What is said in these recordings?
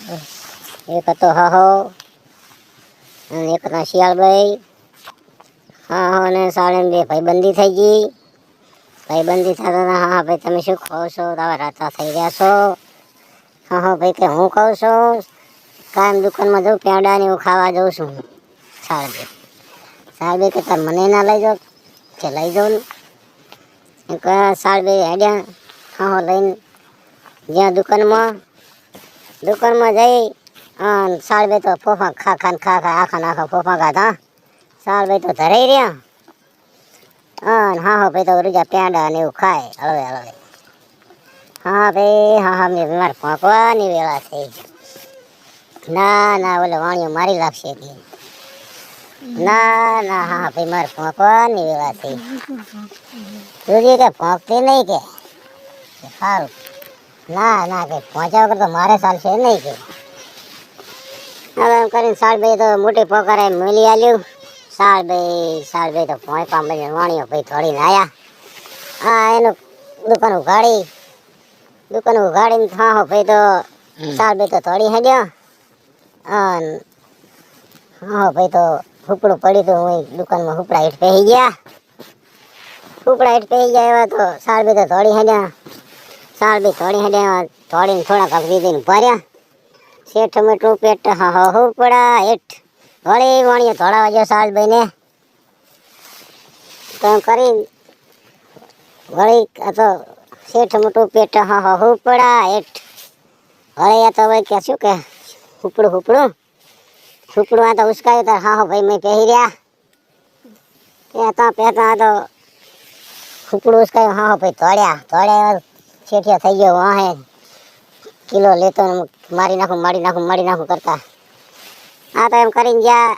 એક હતો હાહો અને એક હતા શિયાળભાઈ. હાહો ને સાળે બે ભાઈબંધી થઈ ગઈ. ભાઈબંધી થતા હા ભાઈ તમે શું ખાઓ છો? તમે રાતા થઈ ગયા છો? હા ભાઈ કે હું કહું છું કાયમ દુકાનમાં જઉં પેંડા ને એવું ખાવા જઉં છું. સાહેબે કે તાર મને ના લઈ જાઓ કે લઈ જાઉં ને સાહેબે હેડ્યા હા લઈને જ્યાં દુકાનમાં જઈ સાહેબે તો ફોફા ખા આખા ફોફા ખાધા. સાહેબે તો ધરાઈ રહ્યા હા ભાઈ તો રૂજા પેંડા ને એવું ખાય હળવે. હા ભાઈ હા મેં મારે ફોંકવાની વેળા થઈ. ના ઓલે વાણીઓ મારી લાગશે કે ના હા ભાઈ મારે ફોંકવાની વેળા થઈ. તું કે ફોંકતી નહીં કે સારું ના કે પહોંચ્યા વગર તો મારે ચાલશે નહીં કે હવે એમ કરીને સાળભાઈ તો મોટી પોકારે મેલી આલ્યું. સાળભાઈ તો ફોંકા બની વાણીઓ ભાઈ થોડીને આવ્યા. એનું દુકાન ઉઘાડીને હા ભાઈ તો સાળભાઈ તો થોડી હેડ્યા. હા ભાઈ તો ફૂપડું પડ્યું હતું હું દુકાનમાં ફૂપડા હેઠ પહેરી ગયા. એવા તો સાળભાઈ તો થોડી હેડ્યા. થોડીને થોડાક અફરીદીને ભર્યા. શેઠ મીઠું પેટ હુપડા હેઠ વળી વાણીએ થોડા વાગ્યા સાળભાઈને તો કરી વળી તો શેઠ મોટું પેટ હુપડા હેઠ વળી આ તો ભાઈ કે શું કે હુપડું આ તો ઉસકાયું તાર હા ભાઈ મેં પહેરી રહ્યા પહેતા તો હુપડું ઉસકાયું હા ભાઈ ધોળ્યા શેઠિયા થઈ ગયો વાહે કિલો લેતો મારી નાખું કરતા. તો એમ કરીને ગયા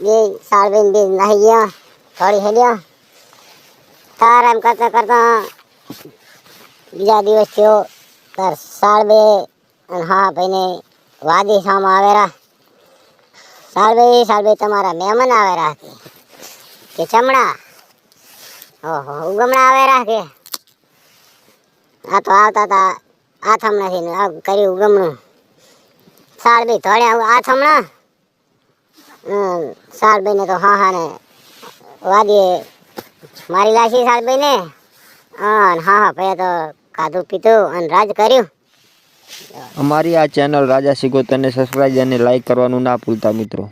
બે સાળભાઈ બે નાહી ગયા થોડી હેડ્યા. તાર એમ કરતા બીજા દિવસ થયો તાર સાળભાઈ અને હા ભાઈને વાદી સામા આવેરા. સાળભાઈ તમારા મહેમાન આવેરા કે ચમડા ઉગમણા આવેરા કે આ તો આવતા હતા આથમણાથી કર્યું ઉગમણું. સાળભાઈ ધોળ્યા આથમણા સાળભાઈને તો હા ને વાદીએ મારી લાશી સાળભાઈને હા ભાઈ તો ખાધું પીધું અને રાજ કર્યું. અમારી આ ચેનલ રાજા સિકોતરને સબસ્ક્રાઇબ અને લાઈક કરવાનું ના ભૂલતા મિત્રો.